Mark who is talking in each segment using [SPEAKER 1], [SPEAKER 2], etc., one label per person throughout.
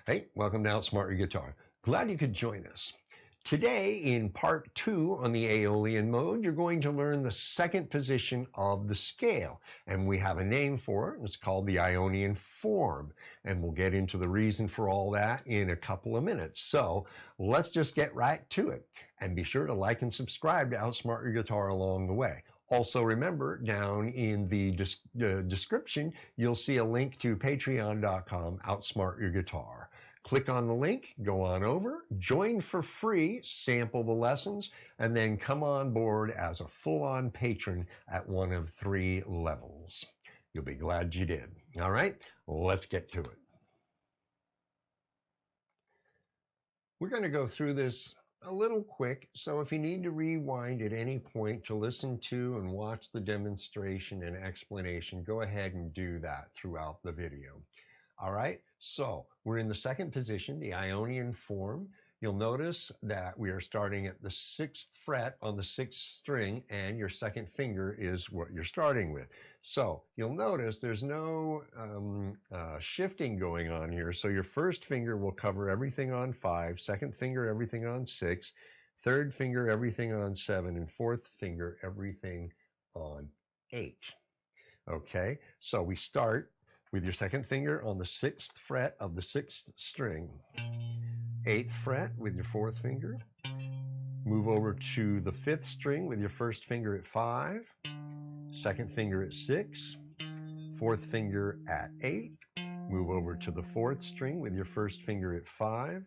[SPEAKER 1] Hey, welcome to Outsmart Your Guitar. Glad you could join us. Today, in part 2 on the Aeolian mode, you're going to learn the second position of the scale. And we have a name for it. It's called the Ionian form. And we'll get into the reason for all that in a couple of minutes. So let's just get right to it. And be sure to like and subscribe to Outsmart Your Guitar along the way. Also remember, down in the description, you'll see a link to patreon.com, Outsmart Your Guitar. Click on the link, go on over, join for free, sample the lessons, and then come on board as a full-on patron at one of 3 levels. You'll be glad you did. All right, let's get to it. We're going to go through this a little quick, so if you need to rewind at any point to listen to and watch the demonstration and explanation, go ahead and do that throughout the video. All right, so we're in the second position, the Ionian form. You'll notice that we are starting at the 6th fret on the 6th string, and your second finger is what you're starting with. So you'll notice there's no shifting going on here. So your first finger will cover everything on 5, second finger everything on 6, third finger everything on 7, and fourth finger everything on 8. Okay, so we start with your second finger on the 6th fret of the 6th string, 8th fret with your 4th finger, move over to the 5th string with your first finger at 5, second finger at 6, 4th finger at 8, move over to the 4th string with your first finger at 5,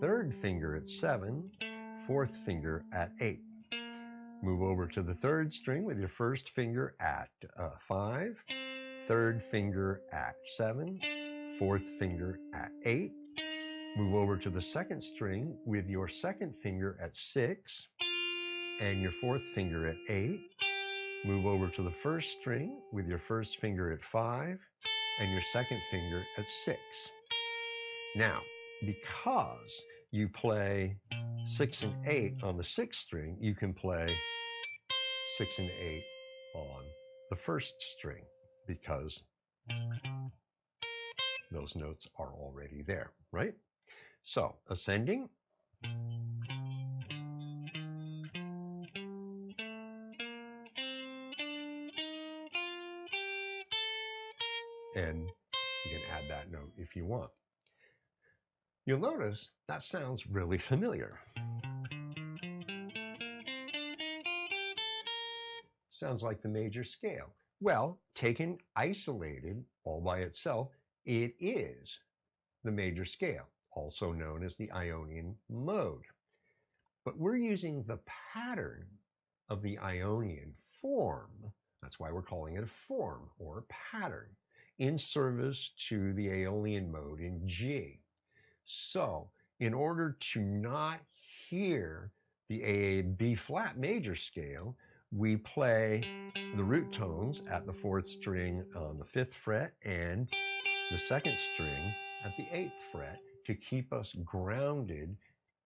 [SPEAKER 1] 3rd finger at 7, 4th finger at 8. Move over to the 3rd string with your first finger at 5, 3rd finger at 7, 4th finger at 8. Move over to the 2nd string with your 2nd finger at 6 and your 4th finger at 8. Move over to the 1st string with your 1st finger at 5 and your 2nd finger at 6. Now, because you play 6 and 8 on the 6th string, you can play 6 and 8 on the 1st string, because those notes are already there, right? So, ascending. And you can add that note if you want. You'll notice that sounds really familiar. Sounds like the major scale. Well, taken isolated all by itself, it is the major scale, also known as the Ionian mode. But we're using the pattern of the Ionian form, that's why we're calling it a form or pattern, in service to the Aeolian mode in G. So, in order to not hear the B flat major scale, we play the root tones at the 4th string on the 5th fret and the 2nd string at the 8th fret to keep us grounded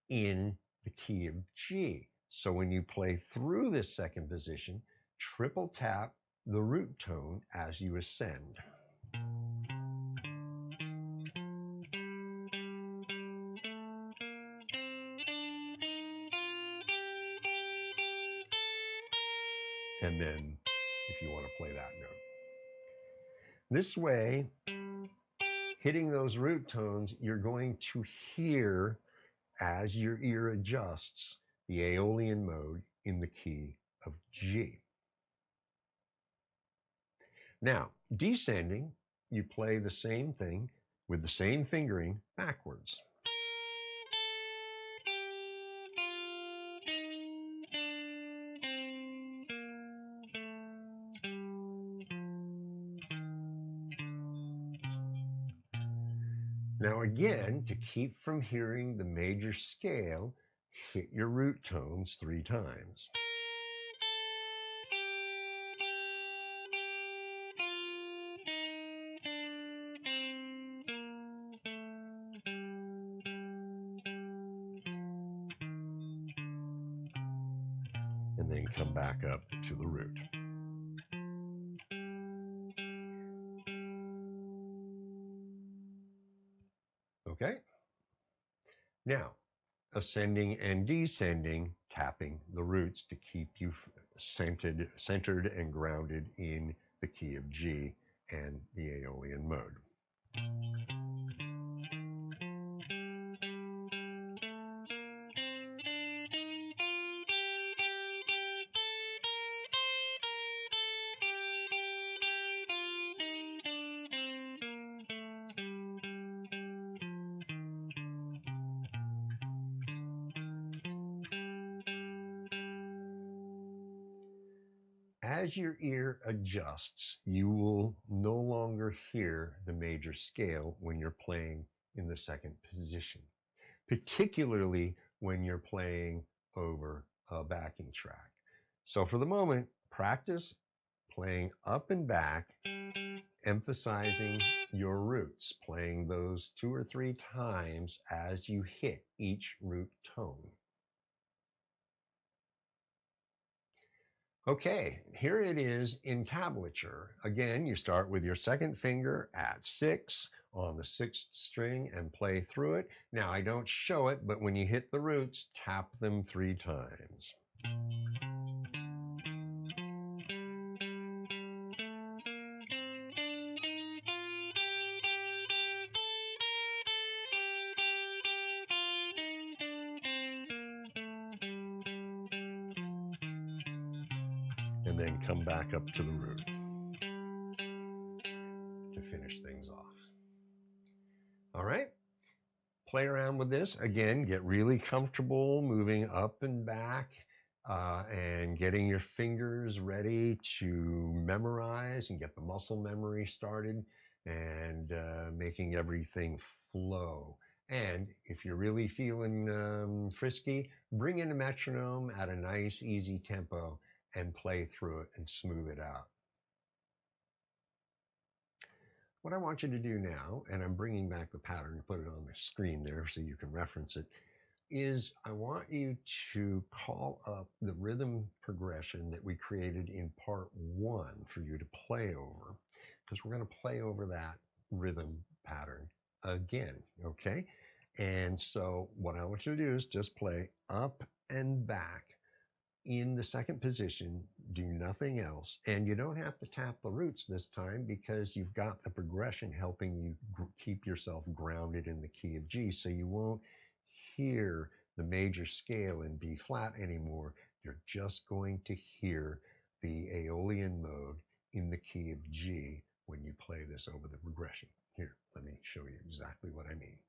[SPEAKER 1] in the key of G. So when you play through this second position, triple tap the root tone as you ascend. And then, if you want to play that note. This way, hitting those root tones, you're going to hear, as your ear adjusts, the Aeolian mode in the key of G. Now, descending, you play the same thing with the same fingering backwards. Now again, to keep from hearing the major scale, hit your root tones 3 times. And then come back up to the root. Okay? Now, ascending and descending, tapping the roots to keep you centered and grounded in the key of G and the Aeolian mode. As your ear adjusts, you will no longer hear the major scale when you're playing in the second position, particularly when you're playing over a backing track. So for the moment, practice playing up and back, emphasizing your roots, playing those 2 or 3 times as you hit each root tone. Okay, here it is in tablature. Again, you start with your second finger at 6 on the 6th string and play through it. Now, I don't show it, but when you hit the roots, tap them 3 times. And then come back up to the root to finish things off. All right, play around with this. Again, get really comfortable moving up and back and getting your fingers ready to memorize and get the muscle memory started and making everything flow. And if you're really feeling frisky, bring in a metronome at a nice, easy tempo and play through it and smooth it out. What I want you to do now, and I'm bringing back the pattern to put it on the screen there so you can reference it, is I want you to call up the rhythm progression that we created in part 1 for you to play over, because we're going to play over that rhythm pattern again, okay? And so what I want you to do is just play up and back in the second position, do nothing else. And you don't have to tap the roots this time because you've got the progression helping you keep yourself grounded in the key of G. So you won't hear the major scale in B flat anymore. You're just going to hear the Aeolian mode in the key of G when you play this over the progression. Here, let me show you exactly what I mean.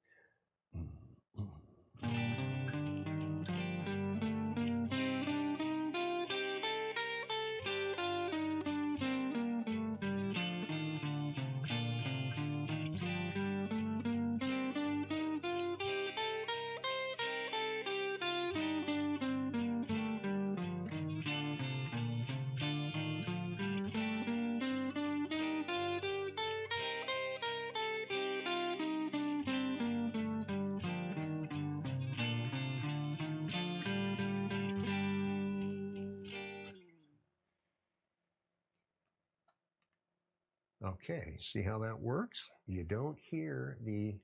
[SPEAKER 1] Okay, see how that works? You don't hear the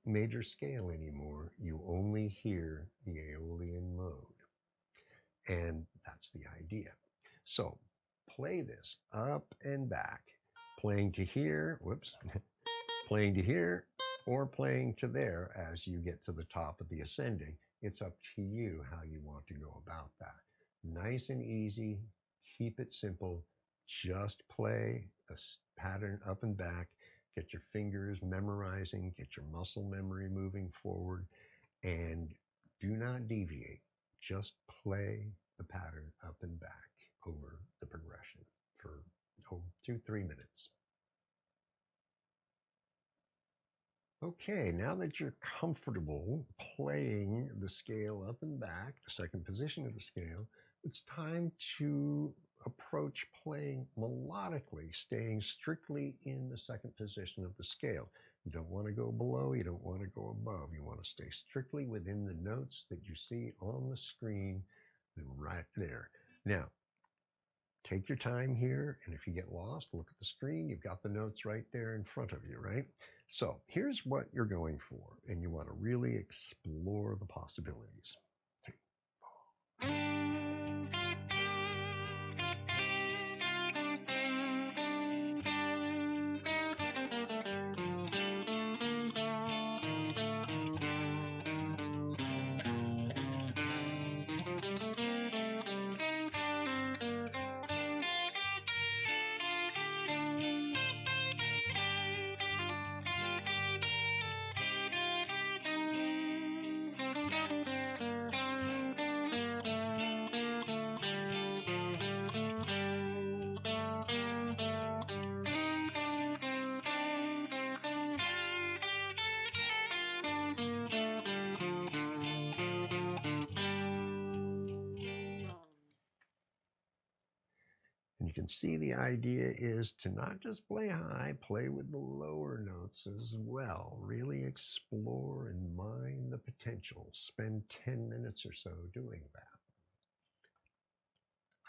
[SPEAKER 1] major scale anymore. You only hear the Aeolian mode. And that's the idea. So play this up and back, playing to here, whoops, playing to here or playing to there as you get to the top of the ascending. It's up to you how you want to go about that. Nice and easy, keep it simple, just play a pattern up and back, get your fingers memorizing, get your muscle memory moving forward, and do not deviate. Just play the pattern up and back over the progression for 2-3 minutes. Okay, now that you're comfortable playing the scale up and back, the second position of the scale, it's time to approach playing melodically, staying strictly in the second position of the scale. You don't want to go below, you don't want to go above. You want to stay strictly within the notes that you see on the screen right there. Now, take your time here, and if you get lost, look at the screen. You've got the notes right there in front of you, right? So here's what you're going for, and you want to really explore the possibilities. And you can see the idea is to not just play high, play with the lower notes as well. Really explore and mine the potential. Spend 10 minutes or so doing that.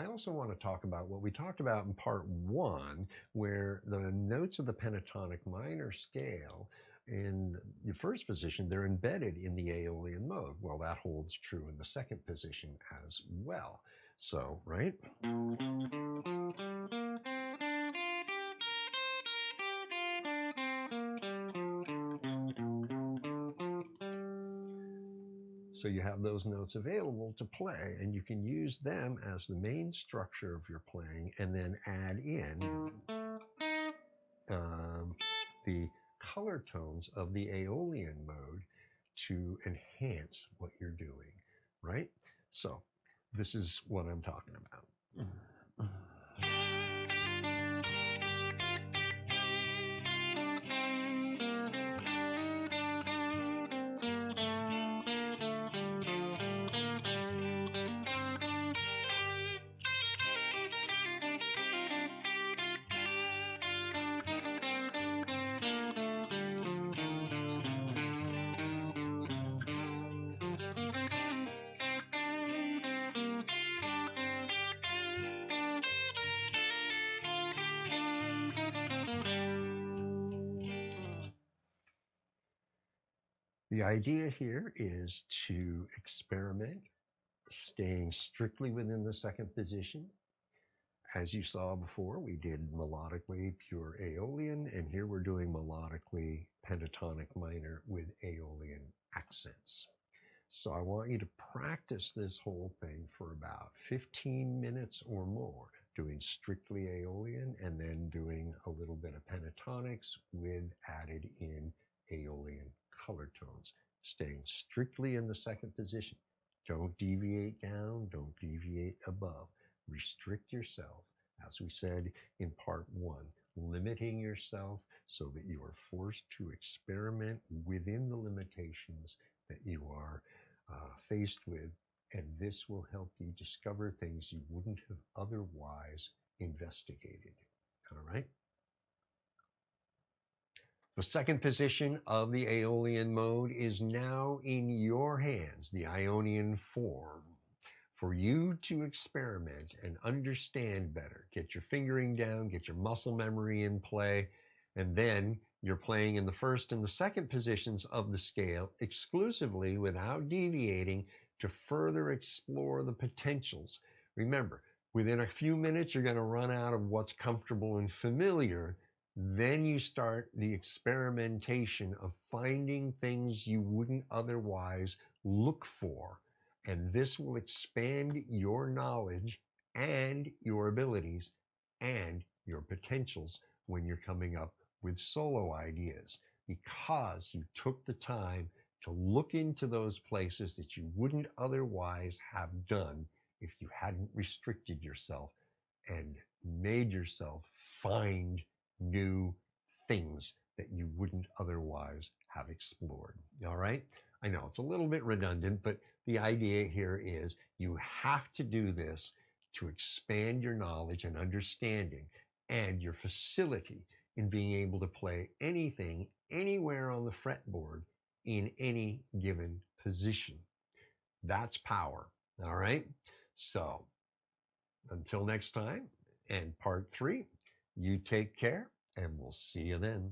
[SPEAKER 1] I also want to talk about what we talked about in part one, where the notes of the pentatonic minor scale in the first position, they're embedded in the Aeolian mode. Well, that holds true in the second position as well. So, right? So you have those notes available to play, and you can use them as the main structure of your playing and then add in the color tones of the Aeolian mode to enhance what you're doing, right? So this is what I'm talking about. The idea here is to experiment, staying strictly within the second position. As you saw before, we did melodically pure Aeolian, and here we're doing melodically pentatonic minor with Aeolian accents. So I want you to practice this whole thing for about 15 minutes or more, doing strictly Aeolian and then doing a little bit of pentatonics with added in Aeolian color tones, staying strictly in the second position. Don't deviate down, don't deviate above. Restrict yourself, as we said in part one, limiting yourself so that you are forced to experiment within the limitations that you are faced with, and this will help you discover things you wouldn't have otherwise investigated. All right? The second position of the Aeolian mode is now in your hands, the Ionian form, for you to experiment and understand better. Get your fingering down, get your muscle memory in play, and then you're playing in the first and the second positions of the scale exclusively without deviating to further explore the potentials. Remember, within a few minutes, you're going to run out of what's comfortable and familiar. Then you start the experimentation of finding things you wouldn't otherwise look for. And this will expand your knowledge and your abilities and your potentials when you're coming up with solo ideas, because you took the time to look into those places that you wouldn't otherwise have done if you hadn't restricted yourself and made yourself find new things that you wouldn't otherwise have explored. All right? I know it's a little bit redundant, but the idea here is you have to do this to expand your knowledge and understanding and your facility in being able to play anything, anywhere on the fretboard in any given position. That's power. All right? So until next time and part 3, you take care and we'll see you then.